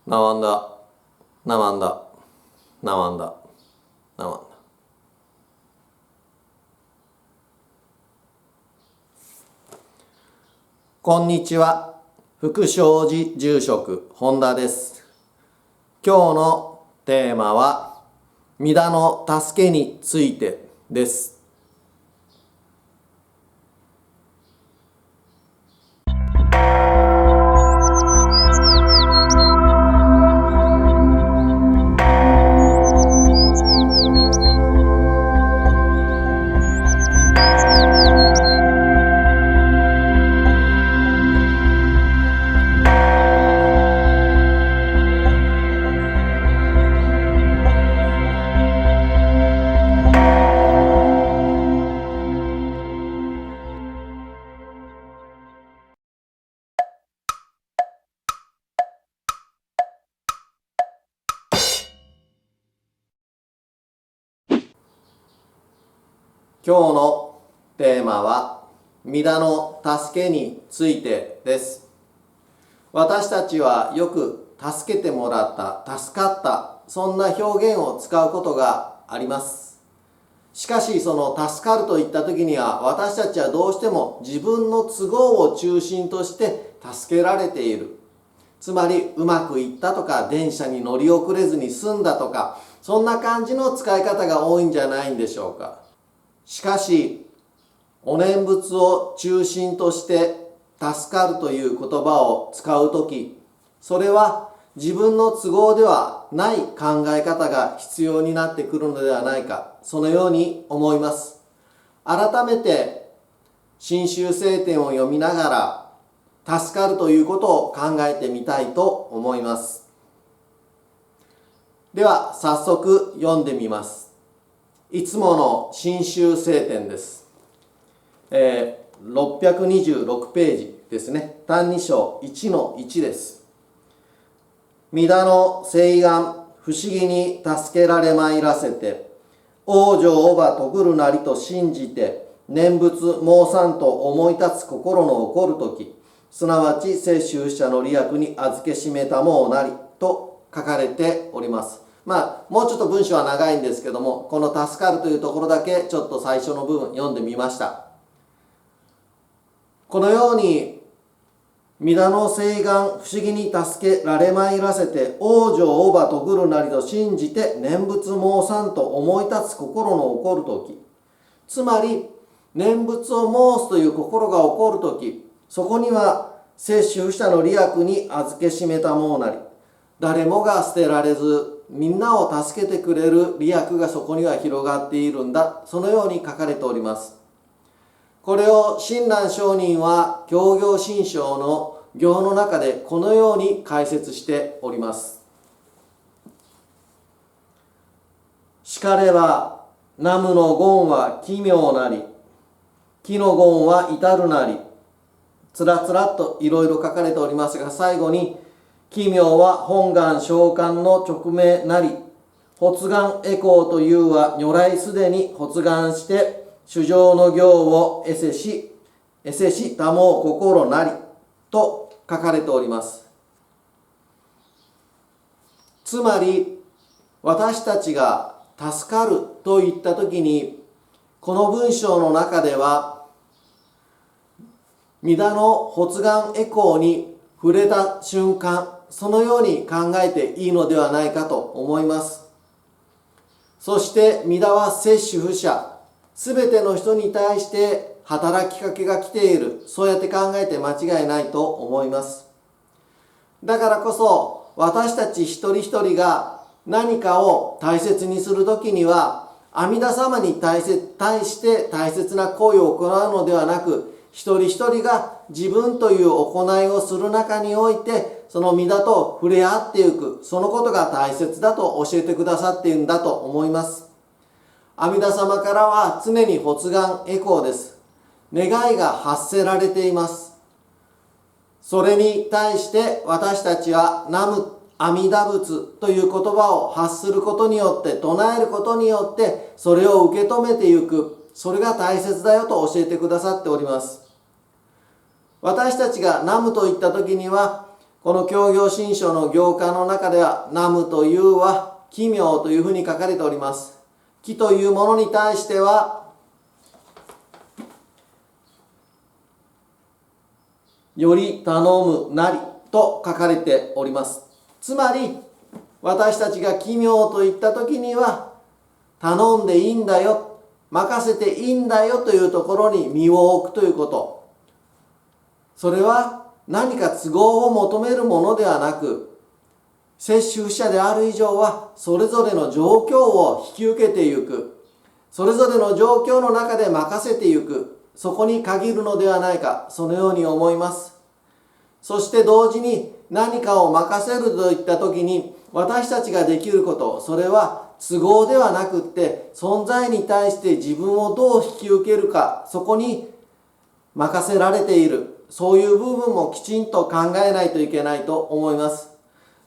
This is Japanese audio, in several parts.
なわんだ、なわんだ、なわんだ、なわんだ。こんにちは。福祥寺住職本田です。今日のテーマは御田の助けについてです。今日のテーマは御田の助けについてです。私たちはよく助けてもらった、助かった、そんな表現を使うことがあります。しかしその助かるといった時には私たちはどうしても自分の都合を中心として助けられている。つまりうまくいったとか電車に乗り遅れずに済んだとか、そんな感じの使い方が多いんじゃないんでしょうか。しかしお念仏を中心として助かるという言葉を使うとき、それは自分の都合ではない考え方が必要になってくるのではないか、そのように思います。改めて真宗聖典を読みながら助かるということを考えてみたいと思います。では早速読んでみます。いつもの真宗聖典です。626ページですね。歎異抄 1-1 です。御田の誓願不思議に助けられまいらせて、往生をばとぐるなりと信じて、念仏申さんと思い立つ心の起こるとき、すなわち摂取者の利益に預けしめたもうなりと書かれております。もうちょっと文章は長いんですけども、この助かるというところだけちょっと最初の部分読んでみました。このように御田の誓願不思議に助けられまいらせて、往生をばとぐるなりと信じて念仏申さんと思い立つ心の起こるとき、つまり念仏を申すという心が起こるとき、そこには摂取者の利益に預けしめたもうなり、誰もが捨てられずみんなを助けてくれる利益がそこには広がっているんだ、そのように書かれております。これを親鸞上人は教行信証の行の中でこのように解説しております。しかれば南無の言は奇妙なり、奇の言は至るなり、つらつらっといろいろ書かれておりますが、最後に奇妙は本願召喚の直命なり、発願エコーというは如来すでに発願して主上の行を得せしたもう心なりと書かれております。つまり私たちが助かるといったときに、この文章の中では御田の発願エコーに触れた瞬間、そのように考えていいのではないかと思います。そして御田は摂取不捨、すべての人に対して働きかけが来ている、そうやって考えて間違いないと思います。だからこそ私たち一人一人が何かを大切にするときには、阿弥陀様に対して大切な行為を行うのではなく、一人一人が自分という行いをする中において、その御田と触れ合っていく、そのことが大切だと教えてくださっているんだと思います。阿弥陀様からは常に発願エコーです。願いが発せられています。それに対して私たちは南無阿弥陀仏という言葉を発することによって、唱えることによってそれを受け止めていく、それが大切だよと教えてくださっております。私たちが南無と言った時には、この教行信書の行間の中では、ナムというは奇妙というふうに書かれております。奇というものに対しては、より頼むなりと書かれております。つまり、私たちが奇妙と言った時には、頼んでいいんだよ、任せていいんだよというところに身を置くということ。それは何か都合を求めるものではなく、接種者である以上はそれぞれの状況を引き受けていく。それぞれの状況の中で任せていく。そこに限るのではないか、そのように思います。そして同時に何かを任せるといった時に、私たちができること、それは都合ではなくって存在に対して自分をどう引き受けるか、そこに任せられている。そういう部分もきちんと考えないといけないと思います。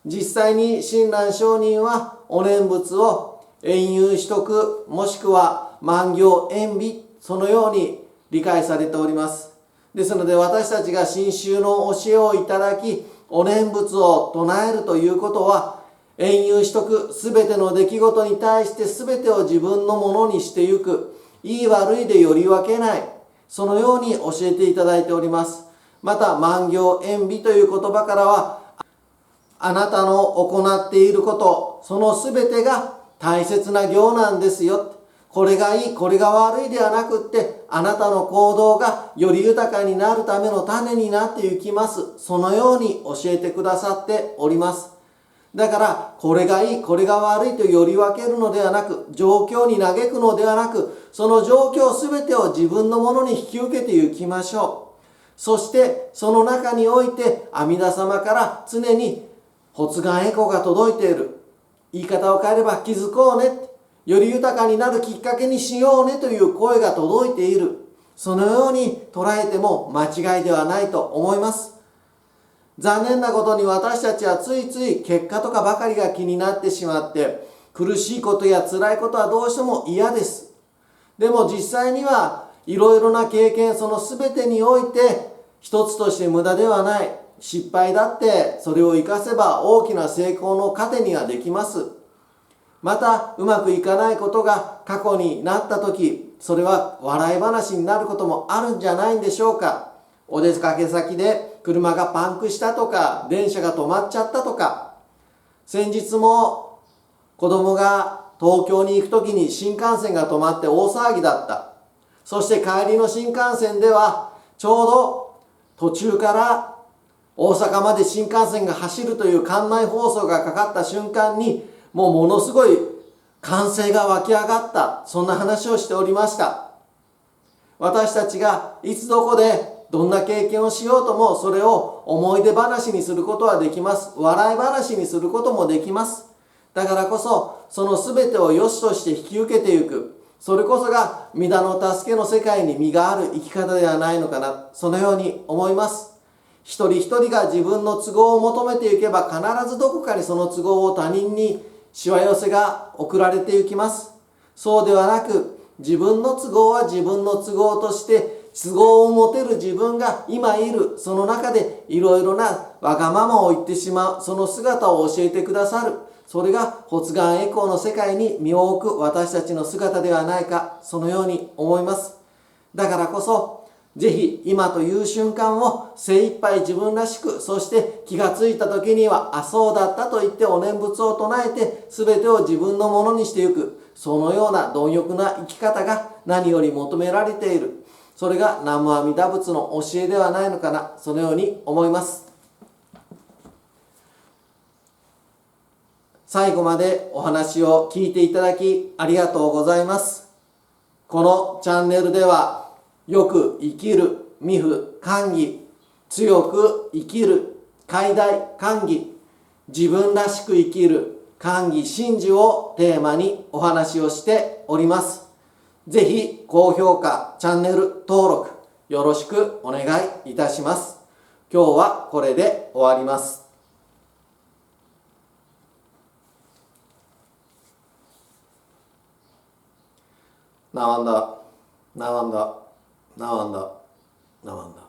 実際に親鸞上人はお念仏を遠遊取得、もしくは万行遠避、そのように理解されております。ですので私たちが真宗の教えをいただき、お念仏を唱えるということは、遠遊取得、すべての出来事に対してすべてを自分のものにしてゆく、いい悪いでより分けない、そのように教えていただいております。また万行遠避という言葉からは、あなたの行っていること、そのすべてが大切な行なんですよ。これがいい、これが悪いではなくって、あなたの行動がより豊かになるための種になっていきます。そのように教えてくださっております。だから、これがいい、これが悪いとより分けるのではなく、状況に嘆くのではなく、その状況すべてを自分のものに引き受けていきましょう。そして、その中において、阿弥陀様から常に発願エコが届いている。言い方を変えれば気づこうね。より豊かになるきっかけにしようねという声が届いている。そのように捉えても間違いではないと思います。残念なことに私たちはついつい結果とかばかりが気になってしまって、苦しいことや辛いことはどうしても嫌です。でも実際にはいろいろな経験、その全てにおいて一つとして無駄ではない。失敗だってそれを生かせば大きな成功の糧にはできます。またうまくいかないことが過去になった時、それは笑い話になることもあるんじゃないんでしょうか。お出かけ先で車がパンクしたとか、電車が止まっちゃったとか、先日も子供が東京に行く時に新幹線が止まって大騒ぎだった。そして帰りの新幹線ではちょうど途中から大阪まで新幹線が走るという館内放送がかかった瞬間に、もうものすごい歓声が湧き上がった。そんな話をしておりました。私たちがいつどこでどんな経験をしようとも、それを思い出話にすることはできます。笑い話にすることもできます。だからこそ、その全てを良しとして引き受けていく。それこそが御霊の助けの世界に実がある生き方ではないのかな。そのように思います。一人一人が自分の都合を求めていけば、必ずどこかにその都合を他人にしわ寄せが送られていきます。そうではなく、自分の都合は自分の都合として、都合を持てる自分が今いる、その中でいろいろなわがままを言ってしまう、その姿を教えてくださる。それが発願エコーの世界に身を置く私たちの姿ではないか、そのように思います。だからこそ、ぜひ今という瞬間を精一杯自分らしく、そして気がついた時には、あ、そうだったと言ってお念仏を唱えて、全てを自分のものにしていく。そのような貪欲な生き方が何より求められている。それが南無阿弥陀仏の教えではないのかな、そのように思います。最後までお話を聞いていただきありがとうございます。このチャンネルでは、よく生きる未不寛義、強く生きる寛大寛義、自分らしく生きる寛義真珠をテーマにお話をしております。ぜひ高評価、チャンネル登録よろしくお願いいたします。今日はこれで終わります。なわんだ、なわんだ、なわんだ、なわんだ。